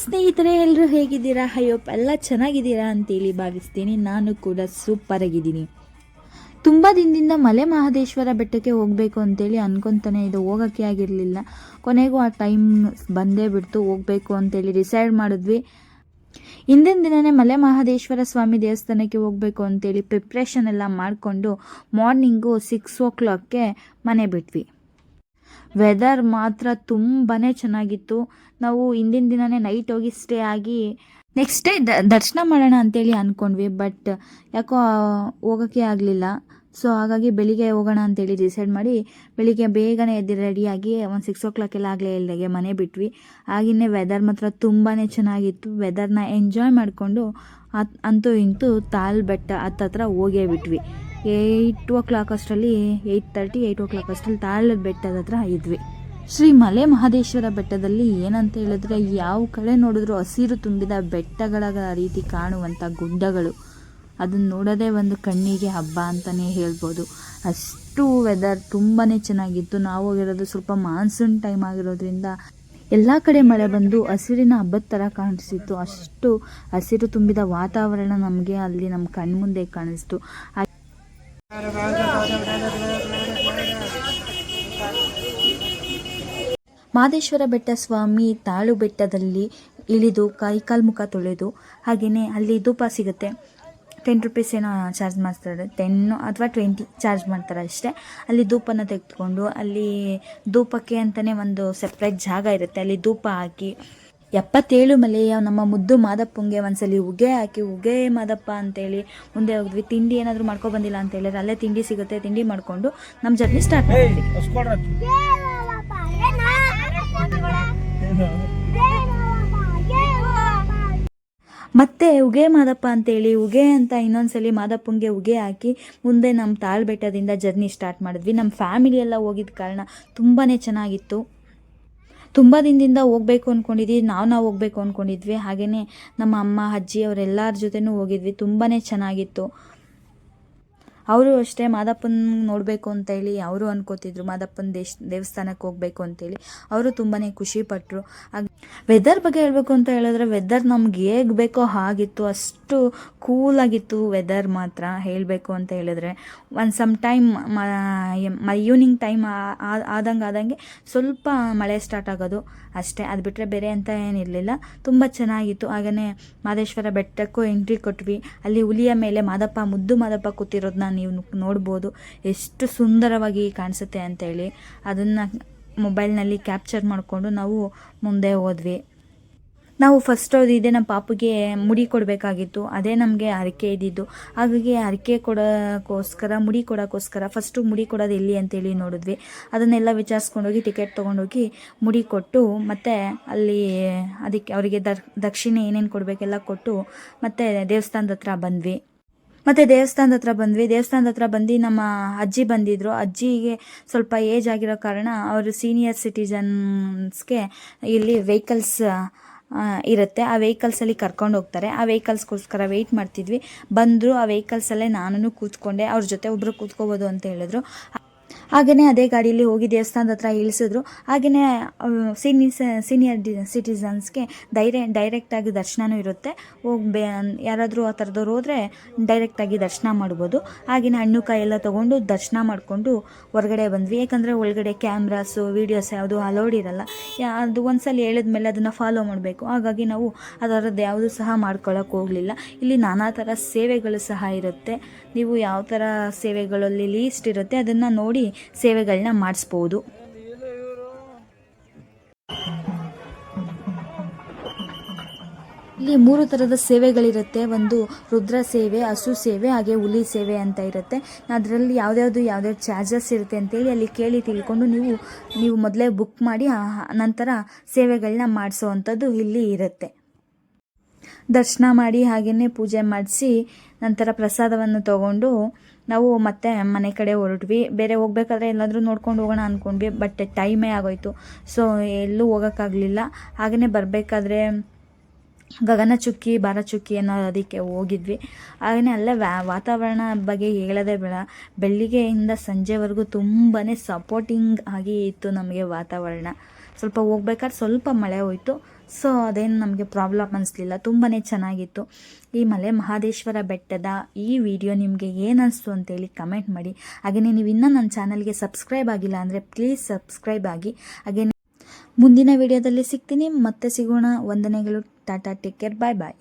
ಸ್ನೇಹಿತರೆ, ಎಲ್ಲರೂ ಹೇಗಿದ್ದೀರಾ? ಹೋಪ್ ಎಲ್ಲ ಚೆನ್ನಾಗಿದ್ದೀರಾ ಅಂತೇಳಿ ಭಾವಿಸ್ತೀನಿ. ನಾನು ಕೂಡ ಸೂಪರ್ ಆಗಿದ್ದೀನಿ. ತುಂಬ ದಿನದಿಂದ ಮಲೆ ಮಹದೇಶ್ವರ ಬೆಟ್ಟಕ್ಕೆ ಹೋಗಬೇಕು ಅಂತೇಳಿ ಅನ್ಕೊತಾನೆ ಇದು ಹೋಗೋಕ್ಕೆ ಆಗಿರಲಿಲ್ಲ. ಕೊನೆಗೂ ಆ ಟೈಮ್ ಬಂದೇ ಬಿಡ್ತು, ಹೋಗಬೇಕು ಅಂತೇಳಿ ಡಿಸೈಡ್ ಮಾಡಿದ್ವಿ. ಹಿಂದಿನ ದಿನವೇ ಮಲೆ ಮಹದೇಶ್ವರ ಸ್ವಾಮಿ ದೇವಸ್ಥಾನಕ್ಕೆ ಹೋಗಬೇಕು ಅಂತೇಳಿ ಪ್ರಿಪ್ರೇಷನ್ ಎಲ್ಲ ಮಾಡಿಕೊಂಡು ಮಾರ್ನಿಂಗು 6 o'clockಗೆ ಮನೆ ಬಿಟ್ವಿ. ವೆದರ್ ಮಾತ್ರ ತುಂಬಾ ಚೆನ್ನಾಗಿತ್ತು. ನಾವು ಹಿಂದಿನ ದಿನವೇ ನೈಟ್ ಹೋಗಿ ಸ್ಟೇ ಆಗಿ ನೆಕ್ಸ್ಟ್ ಡೇ ದರ್ಶನ ಮಾಡೋಣ ಅಂತೇಳಿ ಅಂದ್ಕೊಂಡ್ವಿ. ಬಟ್ ಯಾಕೋ ಹೋಗೋಕ್ಕೆ ಆಗಲಿಲ್ಲ. ಸೊ ಹಾಗಾಗಿ ಬೆಳಿಗ್ಗೆ ಹೋಗೋಣ ಅಂತೇಳಿ ಡಿಸೈಡ್ ಮಾಡಿ ಬೆಳಿಗ್ಗೆ ಬೇಗನೆ ಎದ್ದು ರೆಡಿಯಾಗಿ ಒಂದು 6 o'clock ಎಲ್ಲ ಆಗಲೇ ಇಲ್ಲದಾಗೆ ಮನೆ ಬಿಟ್ವಿ. ಆಗಿನೇ ವೆದರ್ ಮಾತ್ರ ತುಂಬಾ ಚೆನ್ನಾಗಿತ್ತು. ವೆದರ್ನ ಎಂಜಾಯ್ ಮಾಡಿಕೊಂಡು ಅಂತೂ ಇಂತೂ ತಾಲ್ ಬೆಟ್ಟ ಹತ್ತತ್ರ ಹೋಗೇ ಬಿಟ್ವಿ. 8 o'clock ಅಷ್ಟರಲ್ಲಿ 8:30 8 o'clock ಅಷ್ಟರಲ್ಲಿ ತಾಳದ ಬೆಟ್ಟದ ಹತ್ರ ಇದ್ವಿ. ಶ್ರೀ ಮಲೆ ಮಹದೇಶ್ವರ ಬೆಟ್ಟದಲ್ಲಿ ಏನಂತ ಹೇಳಿದ್ರೆ, ಯಾವ ಕಡೆ ನೋಡಿದ್ರು ಹಸಿರು ತುಂಬಿದ ಬೆಟ್ಟಗಳ ರೀತಿ ಕಾಣುವಂಥ ಗುಡ್ಡಗಳು. ಅದನ್ನು ನೋಡೋದೇ ಒಂದು ಕಣ್ಣಿಗೆ ಹಬ್ಬ ಅಂತಲೇ ಹೇಳ್ಬೋದು. ಅಷ್ಟು ವೆದರ್ ತುಂಬಾ ಚೆನ್ನಾಗಿತ್ತು. ನಾವು ಹೋಗಿರೋದು ಸ್ವಲ್ಪ ಮಾನ್ಸೂನ್ ಟೈಮ್ ಆಗಿರೋದ್ರಿಂದ ಎಲ್ಲ ಕಡೆ ಮಳೆ ಬಂದು ಹಸಿರಿನ ಹಬ್ಬದ ಥರ ಕಾಣಿಸ್ತಿತ್ತು. ಅಷ್ಟು ಹಸಿರು ತುಂಬಿದ ವಾತಾವರಣ ನಮಗೆ ಅಲ್ಲಿ ನಮ್ಮ ಕಣ್ಮುಂದೆ ಕಾಣಿಸ್ತು. ಮಹದೇಶ್ವರ ಬೆಟ್ಟ ಸ್ವಾಮಿ ತಾಳು ಬೆಟ್ಟದಲ್ಲಿ ಇಳಿದು ಕೈಕಾಲು ಮುಖ ತೊಳೆದು ಹಾಗೆಯೇ ಅಲ್ಲಿ ಧೂಪ ಸಿಗುತ್ತೆ. 10 rupees ಏನೋ ಚಾರ್ಜ್ ಮಾಡ್ತಾರೆ, 10 ಅಥವಾ 20 ಚಾರ್ಜ್ ಮಾಡ್ತಾರೆ ಅಷ್ಟೇ. ಅಲ್ಲಿ ಧೂಪನ ತೆಗೆದುಕೊಂಡು ಅಲ್ಲಿ ಧೂಪಕ್ಕೆ ಅಂತಲೇ ಒಂದು ಸಪ್ರೇಟ್ ಜಾಗ ಇರುತ್ತೆ. ಅಲ್ಲಿ ಧೂಪ ಹಾಕಿ 77 ಮಲೆಯ ನಮ್ಮ ಮುದ್ದು ಮಾದಪ್ಪಂಗೆ ಒಂದ್ಸಲಿ ಉಗೆ ಹಾಕಿ ಉಗೆ ಮಾದಪ್ಪ ಅಂತೇಳಿ ಮುಂದೆ ಹೋಗಿದ್ವಿ. ತಿಂಡಿ ಏನಾದರೂ ಬಂದಿಲ್ಲ ಅಂತ ಹೇಳಿದ್ರೆ ಅಲ್ಲೇ ತಿಂಡಿ ಸಿಗುತ್ತೆ. ತಿಂಡಿ ಮಾಡಿಕೊಂಡು ನಮ್ಮ ಜರ್ನಿ ಸ್ಟಾರ್ಟ್ ಮಾಡಿದ್ವಿ. ಮತ್ತೆ ಉಗೆ ಮಾದಪ್ಪ ಅಂತೇಳಿ ಉಗೆ ಅಂತ ಇನ್ನೊಂದ್ಸಲಿ ಮಾದಪ್ಪಂಗೆ ಉಗೆ ಹಾಕಿ ಮುಂದೆ ನಮ್ಮ ತಾಳ್ ಬೆಟ್ಟದಿಂದ ಜರ್ನಿ ಸ್ಟಾರ್ಟ್ ಮಾಡಿದ್ವಿ. ನಮ್ಮ ಫ್ಯಾಮಿಲಿ ಎಲ್ಲ ಹೋಗಿದ್ದ ಕಾರಣ ತುಂಬಾ ಚೆನ್ನಾಗಿತ್ತು. ತುಂಬ ದಿನದಿಂದ ಹೋಗಬೇಕು ಅಂದ್ಕೊಂಡಿದ್ವಿ, ನಾವು ಹೋಗಬೇಕು ಅಂದ್ಕೊಂಡಿದ್ವಿ. ಹಾಗೆಯೇ ನಮ್ಮ ಅಮ್ಮ ಅಜ್ಜಿ ಅವರೆಲ್ಲರ ಜೊತೆನೂ ಹೋಗಿದ್ವಿ. ತುಂಬಾ ಚೆನ್ನಾಗಿತ್ತು. ಅವರು ಅಷ್ಟೇ ಮಾದಪ್ಪನ ನೋಡಬೇಕು ಅಂತೇಳಿ ಅವರು ಅನ್ಕೋತಿದ್ರು. ಮಾದಪ್ಪನ ದೇವಸ್ಥಾನಕ್ಕೆ ಹೋಗಬೇಕು ಅಂತೇಳಿ ಅವರು ತುಂಬಾ ಖುಷಿಪಟ್ಟರು. ವೆದರ್ ಬಗ್ಗೆ ಹೇಳಬೇಕು ಅಂತ ಹೇಳಿದ್ರೆ, ವೆದರ್ ನಮ್ಗೆ ಹೇಗೆ ಬೇಕೋ ಹಾಗಿತ್ತು. ಅಷ್ಟು ಕೂಲಾಗಿತ್ತು ವೆದರ್ ಮಾತ್ರ ಹೇಳಬೇಕು ಅಂತ ಹೇಳಿದ್ರೆ. ಸಮ್ ಟೈಮ್ ಈವ್ನಿಂಗ್ ಟೈಮ್ ಆದಂಗೆ ಸ್ವಲ್ಪ ಮಳೆ ಸ್ಟಾರ್ಟ್ ಆಗೋದು ಅಷ್ಟೇ. ಅದು ಬಿಟ್ಟರೆ ಬೇರೆ ಅಂತ ಏನಿರಲಿಲ್ಲ. ತುಂಬ ಚೆನ್ನಾಗಿತ್ತು. ಹಾಗೆಯೇ ಮಹದೇಶ್ವರ ಬೆಟ್ಟಕ್ಕೂ ಎಂಟ್ರಿ ಕೊಟ್ವಿ. ಅಲ್ಲಿ ಹುಲಿಯ ಮೇಲೆ ಮುದ್ದು ಮಾದಪ್ಪ ಕೂತಿರೋದನ್ನ ನೀವು ನೋಡ್ಬೋದು. ಎಷ್ಟು ಸುಂದರವಾಗಿ ಕಾಣಿಸುತ್ತೆ ಅಂತೇಳಿ ಅದನ್ನು ಮೊಬೈಲ್ನಲ್ಲಿ ಕ್ಯಾಪ್ಚರ್ ಮಾಡಿಕೊಂಡು ನಾವು ಮುಂದೆ ಹೋದ್ವಿ. ನಾವು ಫಸ್ಟ್ ಇದೇ ನಮ್ಮ ಪಾಪುಗೆ ಮುಡಿ ಕೊಡಬೇಕಾಗಿತ್ತು. ಅದೇ ನಮಗೆ ಹರಕೆ ಇದ್ದಿದ್ದು. ಹಾಗಾಗಿ ಹರಕೆ ಮುಡಿ ಕೊಡೋಕ್ಕೋಸ್ಕರ ಫಸ್ಟು ಮುಡಿ ಕೊಡೋದು ಎಲ್ಲಿ ಅಂತೇಳಿ ನೋಡಿದ್ವಿ. ಅದನ್ನೆಲ್ಲ ವಿಚಾರಿಸ್ಕೊಂಡೋಗಿ ಟಿಕೆಟ್ ತೊಗೊಂಡೋಗಿ ಮುಡಿ ಕೊಟ್ಟು ಮತ್ತು ಅಲ್ಲಿ ಅದಕ್ಕೆ ಅವರಿಗೆ ದಕ್ಷಿಣೆ ಏನೇನು ಕೊಡಬೇಕೆಲ್ಲ ಕೊಟ್ಟು ಮತ್ತು ದೇವಸ್ಥಾನದ ಹತ್ರ ಬಂದ್ವಿ. ದೇವಸ್ಥಾನದ ಹತ್ರ ಬಂದು ನಮ್ಮ ಅಜ್ಜಿ ಬಂದಿದ್ದರು. ಅಜ್ಜಿಗೆ ಸ್ವಲ್ಪ ಏಜ್ ಆಗಿರೋ ಕಾರಣ ಅವರು ಸೀನಿಯರ್ ಸಿಟಿಜನ್ಸ್ಗೆ ಇಲ್ಲಿ ವೆಹಿಕಲ್ಸ್ ಇರುತ್ತೆ. ಆ ವೆಹಿಕಲ್ಸಲ್ಲಿ ಕರ್ಕೊಂಡು ಹೋಗ್ತಾರೆ. ಆ ವೆಹಿಕಲ್ಸ್ಗೋಸ್ಕರ ವೆಯ್ಟ್ ಮಾಡ್ತಿದ್ವಿ. ಬಂದರು. ಆ ವೆಹಿಕಲ್ಸಲ್ಲೇ ನಾನು ಕೂತ್ಕೊಂಡೆ. ಅವ್ರ ಜೊತೆ ಒಬ್ಬರು ಕೂತ್ಕೋಬೋದು ಅಂತ ಹೇಳಿದ್ರು. ಹಾಗೆಯೇ ಅದೇ ಗಾಡಿಯಲ್ಲಿ ಹೋಗಿ ದೇವಸ್ಥಾನದ ಹತ್ರ ಇಳಿಸಿದ್ರು. ಹಾಗೆಯೇ ಸೀನಿಯರ್ ಸಿಟಿಸನ್ಸ್ಗೆ ಡೈರೆಕ್ಟಾಗಿ ದರ್ಶನವೂ ಇರುತ್ತೆ. ಯಾರಾದರೂ ಆ ಥರದವ್ರು ಹೋದರೆ ಡೈರೆಕ್ಟಾಗಿ ದರ್ಶನ ಮಾಡ್ಬೋದು. ಹಾಗೆಯೇ ಹಣ್ಣು ಕಾಯಿ ಎಲ್ಲ ತೊಗೊಂಡು ದರ್ಶನ ಮಾಡಿಕೊಂಡು ಹೊರಗಡೆ ಬಂದ್ವಿ. ಯಾಕಂದರೆ ಒಳಗಡೆ ಕ್ಯಾಮ್ರಾಸು ವೀಡಿಯೋಸ್ ಯಾವುದು ಅಲೌಡ್ ಇರಲ್ಲ. ಅದು ಒಂದ್ಸಲ ಹೇಳಿದ್ಮೇಲೆ ಅದನ್ನು ಫಾಲೋ ಮಾಡಬೇಕು. ಹಾಗಾಗಿ ನಾವು ಅದರದ್ದು ಯಾವುದೂ ಸಹ ಮಾಡ್ಕೊಳ್ಳೋಕೆ ಹೋಗಲಿಲ್ಲ. ಇಲ್ಲಿ ನಾನಾ ಥರ ಸೇವೆಗಳು ಸಹ ಇರುತ್ತೆ. ನೀವು ಯಾವ ಥರ ಸೇವೆಗಳಲ್ಲಿ ಲೀಸ್ಟ್ ಇರುತ್ತೆ ಅದನ್ನು ನೋಡಿ ಸೇವೆಗಳನ್ನ ಮಾಡಿಸ್ಬೋದು. ಇಲ್ಲಿ 3 ಥರದ ಸೇವೆಗಳಿರುತ್ತೆ. ಒಂದು ರುದ್ರ ಸೇವೆ, ಹಸು ಸೇವೆ, ಹಾಗೆ ಹುಲಿ ಸೇವೆ ಅಂತ ಇರುತ್ತೆ. ಅದರಲ್ಲಿ ಯಾವ್ಯಾವ್ದು ಚಾರ್ಜಸ್ ಇರುತ್ತೆ ಅಂತೇಳಿ ಅಲ್ಲಿ ಕೇಳಿ ತಿಳ್ಕೊಂಡು ನೀವು ಮೊದಲೇ ಬುಕ್ ಮಾಡಿ ನಂತರ ಸೇವೆಗಳನ್ನ ಮಾಡಿಸೋ ಅಂಥದ್ದು ಇಲ್ಲಿ ಇರುತ್ತೆ. ದರ್ಶನ ಮಾಡಿ ಹಾಗೆಯೇ ಪೂಜೆ ಮಾಡಿಸಿ ನಂತರ ಪ್ರಸಾದವನ್ನು ತಗೊಂಡು ನಾವು ಮತ್ತೆ ಮನೆ ಕಡೆ ಹೊರಟ್ವಿ. ಬೇರೆ ಹೋಗ್ಬೇಕಾದ್ರೆ ಎಲ್ಲಾದರೂ ನೋಡ್ಕೊಂಡು ಹೋಗೋಣ ಅಂದ್ಕೊಂಡ್ವಿ. ಬಟ್ ಟೈಮೇ ಆಗೋಯ್ತು. ಸೊ ಎಲ್ಲೂ ಹೋಗೋಕ್ಕಾಗಲಿಲ್ಲ. ಹಾಗೆಯೇ ಬರಬೇಕಾದ್ರೆ ಗಗನಚುಕ್ಕಿ ಬಾರಚುಕ್ಕಿ ಅನ್ನೋ ಅದಕ್ಕೆ ಹೋಗಿದ್ವಿ. ಹಾಗೆಯೇ ಅಲ್ಲೇ ವಾತಾವರಣ ಬಗ್ಗೆ ಹೇಳೋದೇ ಬೇಡ. ಬೆಳಿಗ್ಗೆಯಿಂದ ಸಂಜೆವರೆಗೂ ತುಂಬಾ ಸಪೋರ್ಟಿಂಗ್ ಆಗಿ ಇತ್ತು ನಮಗೆ ವಾತಾವರಣ. ಸ್ವಲ್ಪ ಹೋಗ್ಬೇಕಾದ್ರೆ ಸ್ವಲ್ಪ ಮಳೆ ಹೋಯಿತು. ಸೊ ಅದೇನು ನಮಗೆ ಪ್ರಾಬ್ಲಮ್ ಅನಿಸ್ಲಿಲ್ಲ, ತುಂಬಾ ಚೆನ್ನಾಗಿತ್ತು. ಈ ಮಲೆ ಮಹದೇಶ್ವರ ಬೆಟ್ಟದ ಈ ವಿಡಿಯೋ ನಿಮಗೆ ಏನಿಸ್ತು ಅಂತೇಳಿ ಕಮೆಂಟ್ ಮಾಡಿ. ಹಾಗೆಯೇ ನೀವು ಇನ್ನೂ ನನ್ನ ಚಾನಲ್ಗೆ ಸಬ್ಸ್ಕ್ರೈಬ್ ಆಗಿಲ್ಲ ಅಂದರೆ ಪ್ಲೀಸ್ ಸಬ್ಸ್ಕ್ರೈಬ್ ಆಗಿ. ಹಾಗೆಯೇ ಮುಂದಿನ ವಿಡಿಯೋದಲ್ಲಿ ಸಿಗ್ತೀನಿ, ಮತ್ತೆ ಸಿಗೋಣ. ವಂದನೆಗಳು. ಟಾಟಾ, ಟೇಕ್ ಕೇರ್, ಬಾಯ್ ಬಾಯ್.